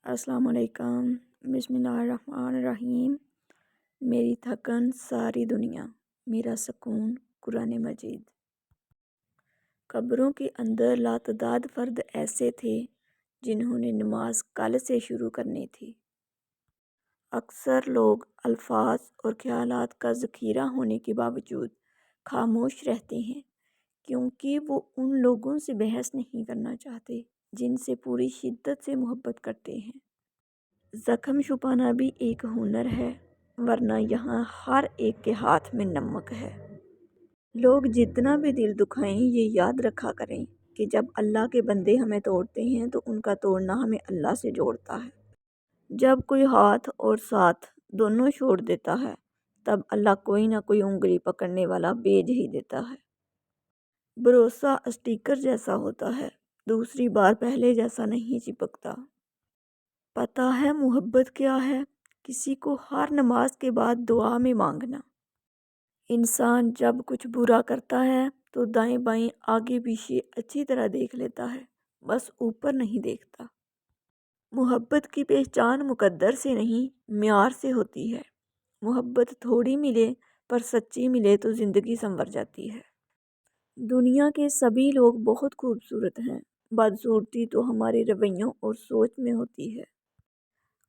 السلام علیکم۔ بسم اللہ الرحمن الرحیم۔ میری تھکن ساری دنیا، میرا سکون قرآن مجید۔ قبروں کے اندر لاتعداد فرد ایسے تھے جنہوں نے نماز کل سے شروع کرنی تھی۔ اکثر لوگ الفاظ اور خیالات کا ذخیرہ ہونے کے باوجود خاموش رہتے ہیں کیونکہ وہ ان لوگوں سے بحث نہیں کرنا چاہتے جن سے پوری شدت سے محبت کرتے ہیں۔ زخم چھپانا بھی ایک ہنر ہے، ورنہ یہاں ہر ایک کے ہاتھ میں نمک ہے۔ لوگ جتنا بھی دل دکھائیں، یہ یاد رکھا کریں کہ جب اللہ کے بندے ہمیں توڑتے ہیں تو ان کا توڑنا ہمیں اللہ سے جوڑتا ہے۔ جب کوئی ہاتھ اور ساتھ دونوں چھوڑ دیتا ہے تب اللہ کوئی نہ کوئی انگلی پکڑنے والا بھیج ہی دیتا ہے۔ بھروسہ اسٹیکر جیسا ہوتا ہے، دوسری بار پہلے جیسا نہیں چپکتا۔ پتہ ہے محبت کیا ہے؟ کسی کو ہر نماز کے بعد دعا میں مانگنا۔ انسان جب کچھ برا کرتا ہے تو دائیں بائیں آگے پیچھے اچھی طرح دیکھ لیتا ہے، بس اوپر نہیں دیکھتا۔ محبت کی پہچان مقدر سے نہیں، معیار سے ہوتی ہے۔ محبت تھوڑی ملے پر سچی ملے تو زندگی سنور جاتی ہے۔ دنیا کے سبھی لوگ بہت خوبصورت ہیں، بدصورتی تو ہمارے رویوں اور سوچ میں ہوتی ہے۔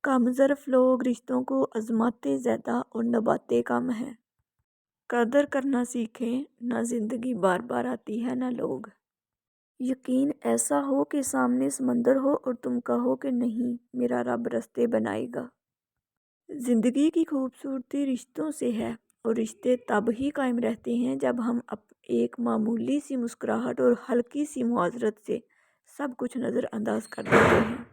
کم ظرف لوگ رشتوں کو آزماتے زیادہ اور نبھاتے کم ہیں۔ قدر کرنا سیکھیں، نہ زندگی بار بار آتی ہے نہ لوگ۔ یقین ایسا ہو کہ سامنے سمندر ہو اور تم کہو کہ نہیں، میرا رب رستے بنائے گا۔ زندگی کی خوبصورتی رشتوں سے ہے، اور رشتے تب ہی قائم رہتے ہیں جب ہم ایک معمولی سی مسکراہٹ اور ہلکی سی معذرت سے سب کچھ نظر انداز کر دیتے ہیں۔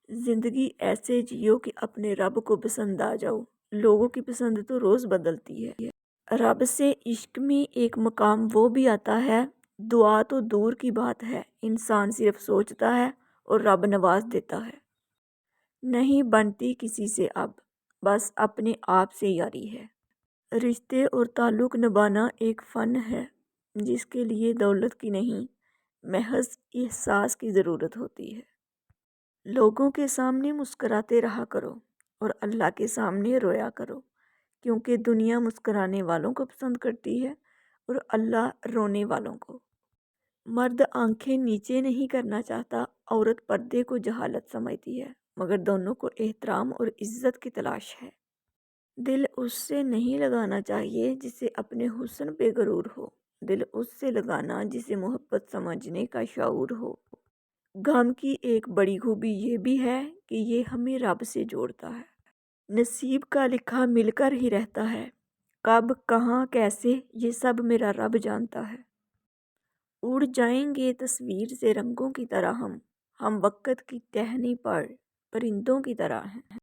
زندگی ایسے جیو کہ اپنے رب کو پسند آ جاؤ۔ لوگوں کی پسند تو روز بدلتی ہے۔ رب سے عشق میں ایک مقام وہ بھی آتا ہے، دعا تو دور کی بات ہے، انسان صرف سوچتا ہے اور رب نواز دیتا ہے۔ نہیں بنتی کسی سے اب، بس اپنے آپ سے یاری ہے۔ رشتے اور تعلق نبھانا ایک فن ہے جس کے لیے دولت کی نہیں، محض احساس کی ضرورت ہوتی ہے۔ لوگوں کے سامنے مسکراتے رہا کرو اور اللہ کے سامنے رویا کرو، کیونکہ دنیا مسکرانے والوں کو پسند کرتی ہے اور اللہ رونے والوں کو۔ مرد آنکھیں نیچے نہیں کرنا چاہتا، عورت پردے کو جہالت سمجھتی ہے، مگر دونوں کو احترام اور عزت کی تلاش ہے۔ دل اس سے نہیں لگانا چاہیے جسے اپنے حسن پہ غرور ہو، دل اس سے لگانا جسے محبت سمجھنے کا شعور ہو۔ غم کی ایک بڑی خوبی یہ بھی ہے کہ یہ ہمیں رب سے جوڑتا ہے۔ نصیب کا لکھا مل کر ہی رہتا ہے، کب کہاں کیسے یہ سب میرا رب جانتا ہے۔ اڑ جائیں گے تصویر سے رنگوں کی طرح ہم وقت کی ٹہنی پر پرندوں کی طرح ہیں۔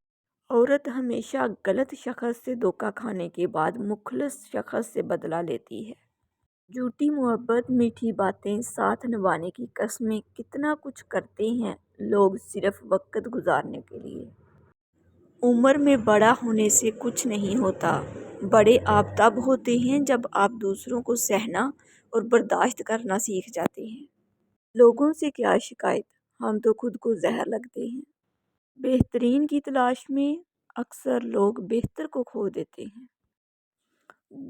عورت ہمیشہ غلط شخص سے دھوکہ کھانے کے بعد مخلص شخص سے بدلہ لیتی ہے۔ جھوٹی محبت، میٹھی باتیں، ساتھ نبھانے کی قسمیں، کتنا کچھ کرتے ہیں لوگ صرف وقت گزارنے کے لیے۔ عمر میں بڑا ہونے سے کچھ نہیں ہوتا، بڑے آپ تب ہوتے ہیں جب آپ دوسروں کو سہنا اور برداشت کرنا سیکھ جاتے ہیں۔ لوگوں سے کیا شکایت، ہم تو خود کو زہر لگتے ہیں۔ بہترین کی تلاش میں اکثر لوگ بہتر کو کھو دیتے ہیں۔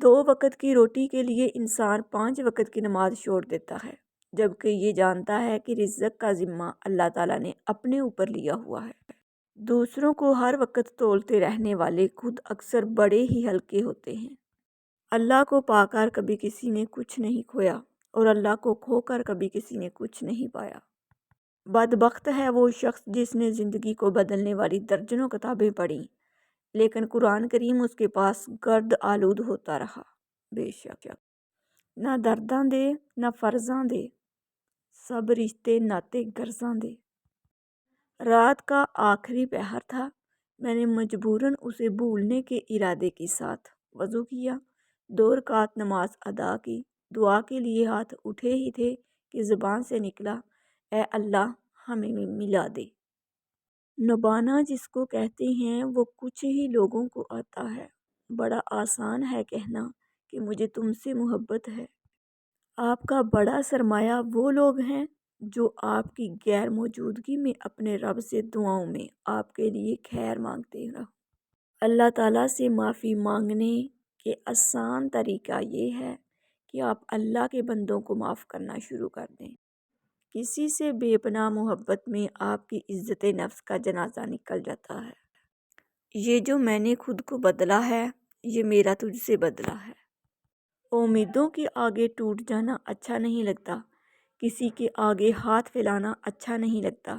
2 وقت کی روٹی کے لیے انسان 5 وقت کی نماز چھوڑ دیتا ہے، جبکہ یہ جانتا ہے کہ رزق کا ذمہ اللہ تعالیٰ نے اپنے اوپر لیا ہوا ہے۔ دوسروں کو ہر وقت تولتے رہنے والے خود اکثر بڑے ہی ہلکے ہوتے ہیں۔ اللہ کو پا کر کبھی کسی نے کچھ نہیں کھویا اور اللہ کو کھو کر کبھی کسی نے کچھ نہیں پایا۔ بدبخت ہے وہ شخص جس نے زندگی کو بدلنے والی درجنوں کتابیں پڑھیں، لیکن قرآن کریم اس کے پاس گرد آلود ہوتا رہا۔ بے شک نہ درداں دے نہ فرضاں دے، سب رشتے ناتے گرزاں دے۔ رات کا آخری پہر تھا، میں نے مجبوراً اسے بھولنے کے ارادے کے ساتھ وضو کیا، 2 رکعت نماز ادا کی، دعا کے لیے ہاتھ اٹھے ہی تھے کہ زبان سے نکلا، اے اللہ ہمیں ملا دے۔ نبھانا جس کو کہتے ہیں وہ کچھ ہی لوگوں کو آتا ہے۔ بڑا آسان ہے کہنا کہ مجھے تم سے محبت ہے۔ آپ کا بڑا سرمایہ وہ لوگ ہیں جو آپ کی غیر موجودگی میں اپنے رب سے دعاؤں میں آپ کے لیے خیر مانگتے رہو۔ اللہ تعالیٰ سے معافی مانگنے کے آسان طریقہ یہ ہے کہ آپ اللہ کے بندوں کو معاف کرنا شروع کر دیں۔ کسی سے بے پناہ محبت میں آپ کی عزت نفس کا جنازہ نکل جاتا ہے۔ یہ جو میں نے خود کو بدلا ہے، یہ میرا تجھ سے بدلہ ہے۔ امیدوں کے آگے ٹوٹ جانا اچھا نہیں لگتا، کسی کے آگے ہاتھ پھیلانا اچھا نہیں لگتا،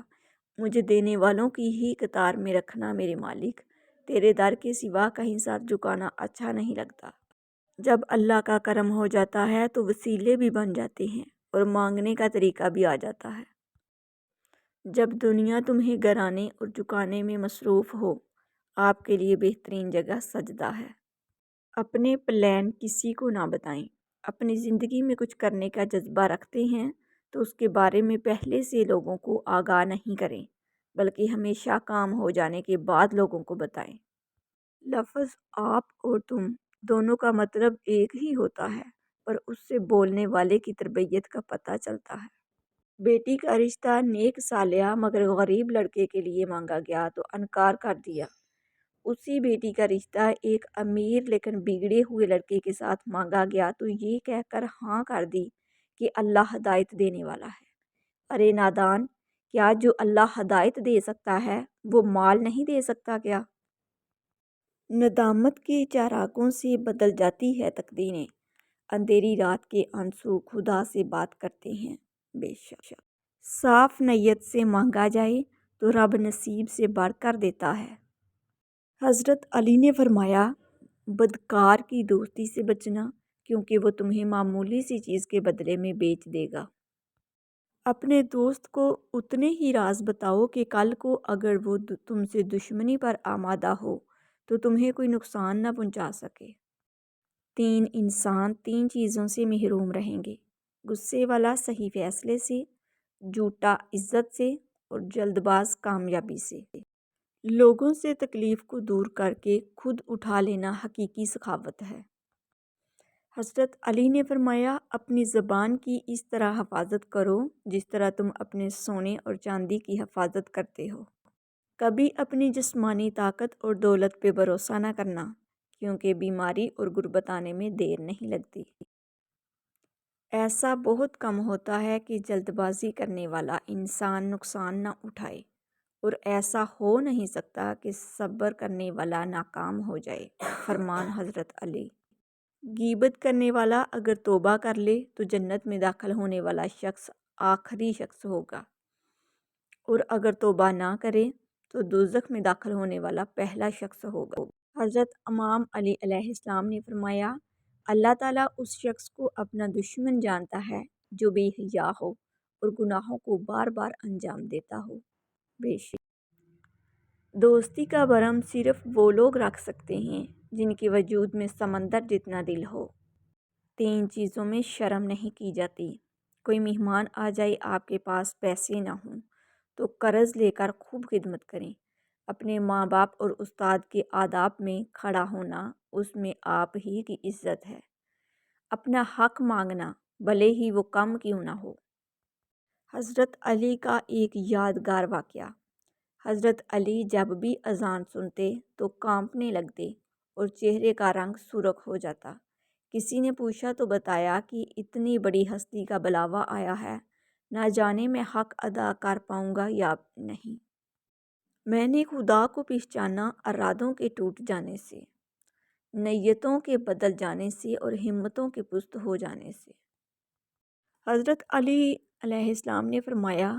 مجھے دینے والوں کی ہی قطار میں رکھنا میرے مالک، تیرے در کے سوا کہیں سر جھکانا اچھا نہیں لگتا۔ جب اللہ کا کرم ہو جاتا ہے تو وسیلے بھی بن جاتے ہیں اور مانگنے کا طریقہ بھی آ جاتا ہے۔ جب دنیا تمہیں گرانے اور جھکانے میں مصروف ہو، آپ کے لیے بہترین جگہ سجدہ ہے۔ اپنے پلان کسی کو نہ بتائیں۔ اپنی زندگی میں کچھ کرنے کا جذبہ رکھتے ہیں تو اس کے بارے میں پہلے سے لوگوں کو آگاہ نہیں کریں، بلکہ ہمیشہ کام ہو جانے کے بعد لوگوں کو بتائیں۔ لفظ آپ اور تم دونوں کا مطلب ایک ہی ہوتا ہے، پر اس سے بولنے والے کی تربیت کا پتہ چلتا ہے۔ بیٹی کا رشتہ نیک صالحہ مگر غریب لڑکے کے لیے مانگا گیا تو انکار کر دیا۔ اسی بیٹی کا رشتہ ایک امیر لیکن بگڑے ہوئے لڑکے کے ساتھ مانگا گیا تو یہ کہہ کر ہاں کر دی کہ اللہ ہدایت دینے والا ہے۔ ارے نادان، کیا جو اللہ ہدایت دے سکتا ہے وہ مال نہیں دے سکتا کیا؟ ندامت کے چراغوں سے بدل جاتی ہے تقدیریں، اندھیری رات کے آنسو خدا سے بات کرتے ہیں۔ بے شک صاف نیت سے مانگا جائے تو رب نصیب سے بڑھ کر دیتا ہے۔ حضرت علی نے فرمایا، بدکار کی دوستی سے بچنا، کیونکہ وہ تمہیں معمولی سی چیز کے بدلے میں بیچ دے گا۔ اپنے دوست کو اتنے ہی راز بتاؤ کہ کل کو اگر وہ تم سے دشمنی پر آمادہ ہو تو تمہیں کوئی نقصان نہ پہنچا سکے۔ 3 انسان 3 چیزوں سے محروم رہیں گے: غصے والا صحیح فیصلے سے، جھوٹا عزت سے، اور جلد باز کامیابی سے۔ لوگوں سے تکلیف کو دور کر کے خود اٹھا لینا حقیقی سخاوت ہے۔ حضرت علی نے فرمایا، اپنی زبان کی اس طرح حفاظت کرو جس طرح تم اپنے سونے اور چاندی کی حفاظت کرتے ہو۔ کبھی اپنی جسمانی طاقت اور دولت پہ بھروسہ نہ کرنا، کیونکہ بیماری اور غربت آنے میں دیر نہیں لگتی۔ ایسا بہت کم ہوتا ہے کہ جلد بازی کرنے والا انسان نقصان نہ اٹھائے، اور ایسا ہو نہیں سکتا کہ صبر کرنے والا ناکام ہو جائے۔ فرمان حضرت علی۔ غیبت کرنے والا اگر توبہ کر لے تو جنت میں داخل ہونے والا شخص آخری شخص ہوگا، اور اگر توبہ نہ کرے تو دوزخ میں داخل ہونے والا پہلا شخص ہوگا۔ حضرت امام علی علیہ السلام نے فرمایا، اللہ تعالیٰ اس شخص کو اپنا دشمن جانتا ہے جو بے حیا ہو اور گناہوں کو بار بار انجام دیتا ہو۔ بے شک دوستی کا بھرم صرف وہ لوگ رکھ سکتے ہیں جن کے وجود میں سمندر جتنا دل ہو۔ 3 چیزوں میں شرم نہیں کی جاتی: کوئی مہمان آ جائے، آپ کے پاس پیسے نہ ہوں تو قرض لے کر خوب خدمت کریں۔ اپنے ماں باپ اور استاد کے آداب میں کھڑا ہونا، اس میں آپ ہی کی عزت ہے۔ اپنا حق مانگنا، بھلے ہی وہ کم کیوں نہ ہو۔ حضرت علی کا ایک یادگار واقعہ: حضرت علی جب بھی اذان سنتے تو کانپنے لگتے اور چہرے کا رنگ سرخ ہو جاتا۔ کسی نے پوچھا تو بتایا کہ اتنی بڑی ہستی کا بلاوا آیا ہے، نہ جانے میں حق ادا کر پاؤں گا یا نہیں۔ میں نے خدا کو پہچانا ارادوں کے ٹوٹ جانے سے، نیتوں کے بدل جانے سے اور ہمتوں کے پست ہو جانے سے۔ حضرت علی علیہ السلام نے فرمایا،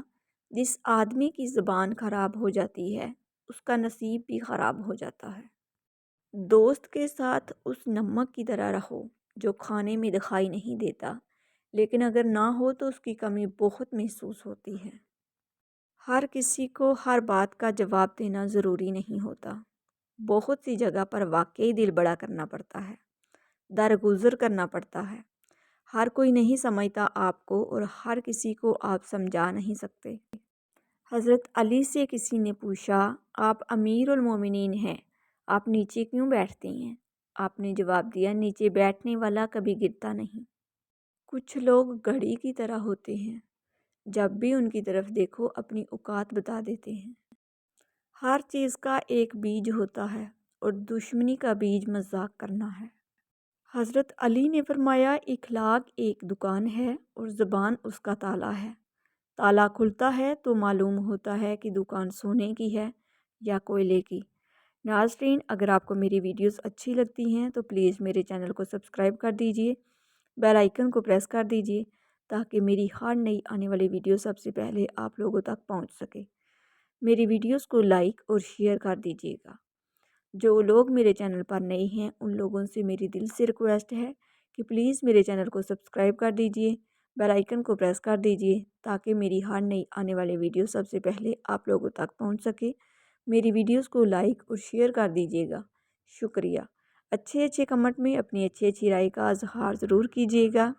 جس آدمی کی زبان خراب ہو جاتی ہے اس کا نصیب بھی خراب ہو جاتا ہے۔ دوست کے ساتھ اس نمک کی طرح رہو جو کھانے میں دکھائی نہیں دیتا، لیکن اگر نہ ہو تو اس کی کمی بہت محسوس ہوتی ہے۔ ہر کسی کو ہر بات کا جواب دینا ضروری نہیں ہوتا۔ بہت سی جگہ پر واقعی دل بڑا کرنا پڑتا ہے، درگزر کرنا پڑتا ہے۔ ہر کوئی نہیں سمجھتا آپ کو، اور ہر کسی کو آپ سمجھا نہیں سکتے۔ حضرت علی سے کسی نے پوچھا، آپ امیر المومنین ہیں، آپ نیچے کیوں بیٹھتے ہیں؟ آپ نے جواب دیا، نیچے بیٹھنے والا کبھی گرتا نہیں۔ کچھ لوگ گھڑی کی طرح ہوتے ہیں، جب بھی ان کی طرف دیکھو اپنی اوقات بتا دیتے ہیں۔ ہر چیز کا ایک بیج ہوتا ہے اور دشمنی کا بیج مذاق کرنا ہے۔ حضرت علی نے فرمایا اخلاق ایک دکان ہے اور زبان اس کا تالا ہے۔ تالا کھلتا ہے تو معلوم ہوتا ہے کہ دکان سونے کی ہے یا کوئلے کی۔ ناظرین، اگر آپ کو میری ویڈیوز اچھی لگتی ہیں تو پلیز میرے چینل کو سبسکرائب کر دیجئے، بیل آئیکن کو پریس کر دیجئے تاکہ میری ہر نئی آنے والی ویڈیو سب سے پہلے آپ لوگوں تک پہنچ سکے۔ میری ویڈیوز کو لائک اور شیئر کر دیجئے گا۔ جو لوگ میرے چینل پر نئے ہیں ان لوگوں سے میری دل سے ریکویسٹ ہے کہ پلیز میرے چینل کو سبسکرائب کر دیجئے، بیل آئیکن کو پریس کر دیجئے تاکہ میری ہر نئی آنے والی ویڈیو سب سے پہلے آپ لوگوں تک پہنچ سکے۔ میری ویڈیوز کو لائک اور شیئر کر دیجئے گا۔ شکریہ۔ اچھے کمنٹ میں اپنی اچھی رائے کا اظہار ضرور کیجئے گا۔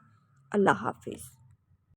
اللہ حافظ۔